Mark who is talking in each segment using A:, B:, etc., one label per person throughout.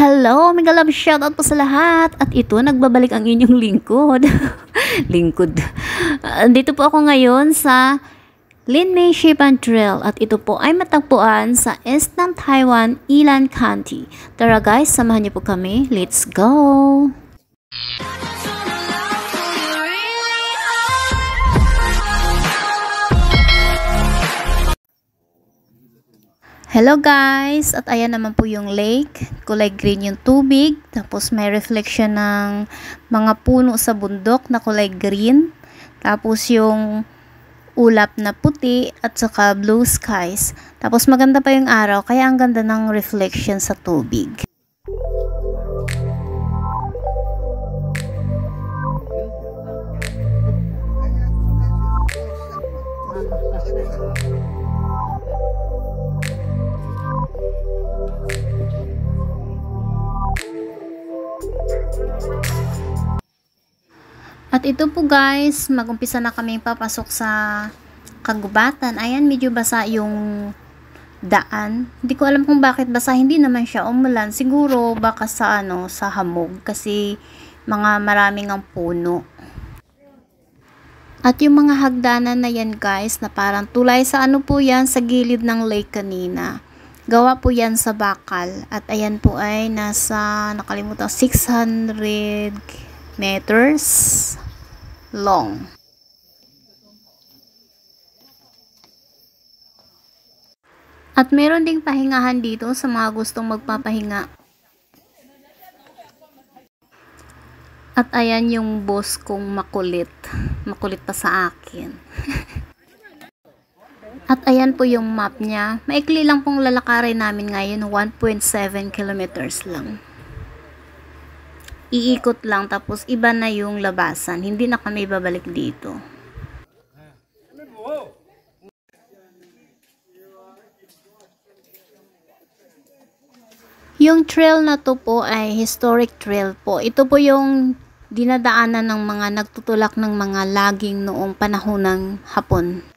A: Hello, mega love shoutout po sa lahat. At ito, nagbabalik ang inyong lingkod. Lingkod. Dito po ako ngayon sa Linmei Shipan Trail. At ito po ay matagpuan sa Eastern Taiwan, Ilan County. Tara guys, samahan niyo po kami. Let's go! Hello guys! At ayan naman po yung lake. Kulay green yung tubig. Tapos may reflection ng mga puno sa bundok na kulay green. Tapos yung ulap na puti at saka blue skies. Tapos maganda pa yung araw kaya ang ganda ng reflection sa tubig. At ito po guys, mag-umpisa na kami papasok sa kagubatan. Ayan, medyo basa yung daan. Hindi ko alam kung bakit basa, hindi naman siya umulan. Siguro baka sa sa hamog kasi maraming ang puno. At yung mga hagdanan na yan guys, na parang tulay sa po yan, sa gilid ng lake kanina. Gawa po yan sa bakal. At ayan po ay nasa, nakalimutan, 600 meters long. At meron ding pahingahan dito sa mga gustong magpapahinga. At ayan yung boss kong makulit. Makulit pa sa akin. At ayan po yung map niya. Maikli lang pong lalakarin namin ngayon, 1.7 kilometers lang. Iikot lang tapos iba na yung labasan. Hindi na kami babalik dito. Yung trail na to po ay historic trail po. Ito po yung dinadaanan ng mga nagtutulak ng mga laging noong panahon ng Hapon.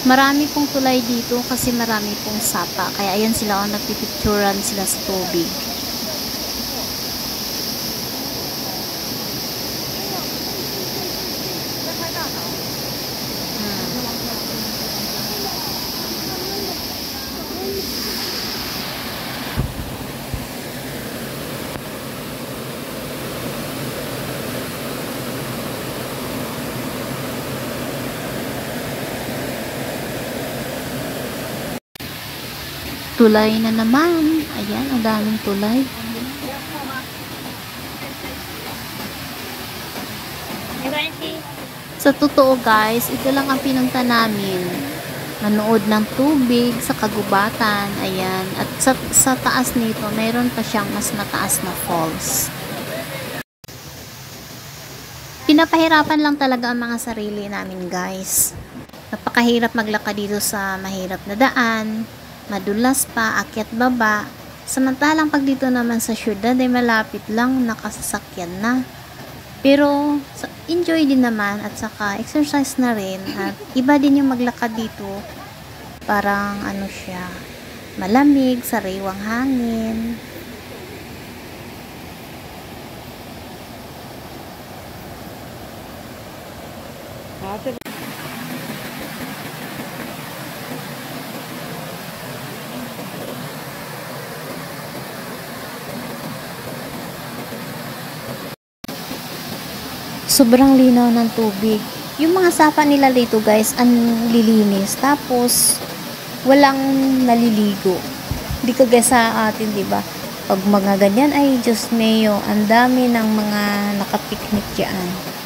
A: Marami pong tulay dito kasi marami pong sapa. Kaya ayan sila, nagpipicturan sila sa tubig. Tulay na naman. Ayan, ang daming tulay. Sa totoo guys, ito lang ang pinunta namin. Manood ng tubig sa kagubatan. Ayan. At sa taas nito, mayroon pa siyang mas mataas na falls. Pinapahirapan lang talaga ang mga sarili namin guys. Napakahirap maglakad dito sa mahirap na daan. Madulas pa, akyat baba. Samantalang pag dito naman sa syudad ay malapit lang, nakasasakyan na. Pero enjoy din naman at saka exercise na rin. At iba din yung maglakad dito. Parang siya, malamig, sariwang hangin. Sobrang linaw ng tubig. Yung mga sapa nila dito guys, ang lilinis. Tapos, walang naliligo. Di kagaya sa atin, di ba? Pag mga ganyan ay Diyos mayo, ang dami ng mga nakapiknik diyan.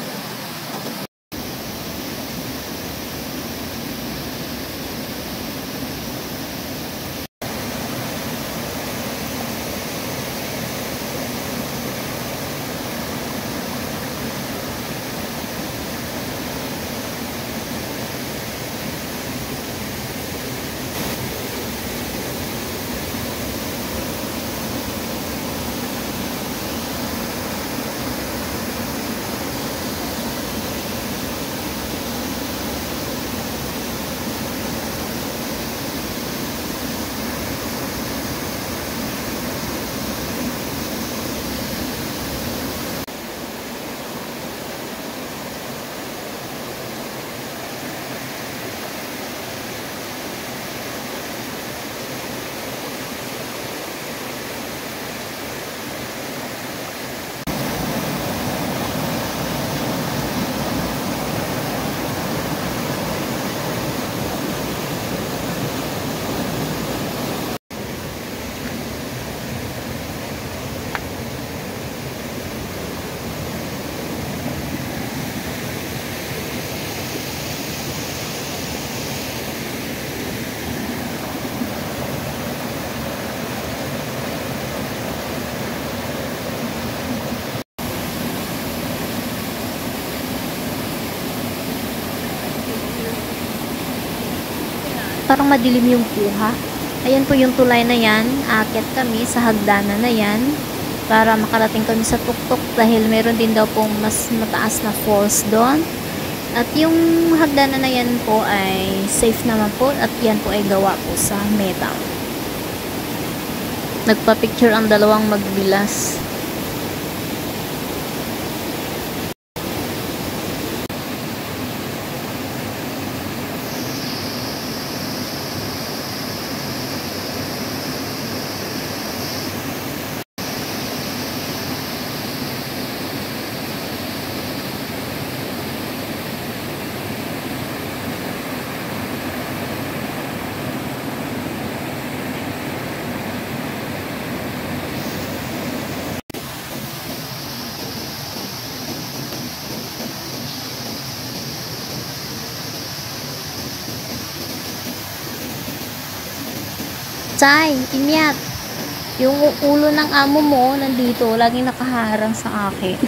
A: Parang madilim yung kuha. Ayan po yung tulay na yan. Aakyat kami sa hagdanan na yan para makarating kami sa tuktok dahil meron din daw pong mas mataas na falls doon. At yung hagdanan na yan po ay safe naman po at yan po ay gawa po sa metal. Nagpa-picture ang dalawang magbilas. Chay, Imyat, yung ulo ng amo mo nandito, laging nakaharang sa akin.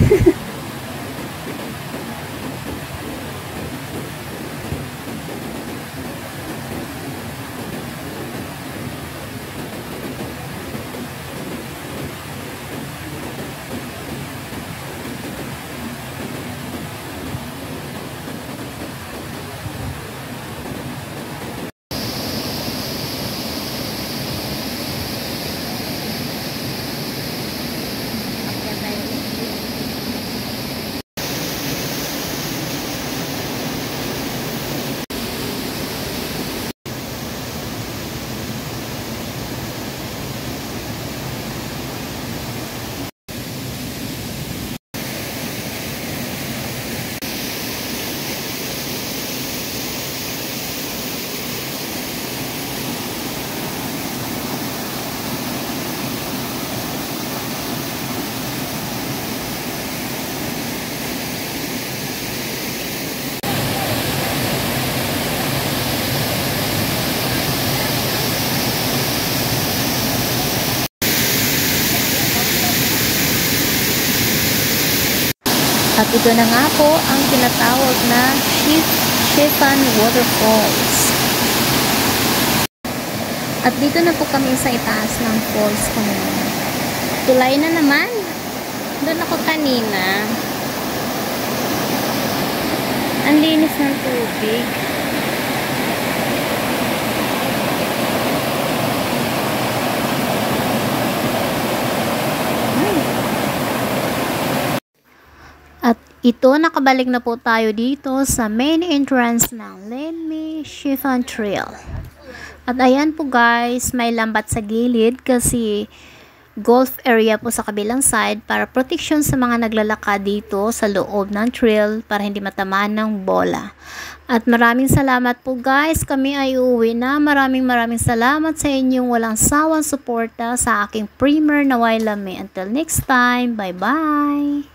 A: At ito na nga po ang tinatawag na Chiefan Waterfalls. At dito na po kami sa itaas ng falls kanina. Tulay na naman. Doon ako kanina. Ang linis ng tubig. At ito, nakabalik na po tayo dito sa main entrance ng Lenme Chiefan Trail. At ayan po guys, may lambat sa gilid kasi golf area po sa kabilang side para protection sa mga naglalakad dito sa loob ng trail para hindi matamaan ng bola. At maraming salamat po guys, kami ay uuwi na. Maraming salamat sa inyong walang sawang suporta sa aking Premier na Wailame. Until next time, bye bye!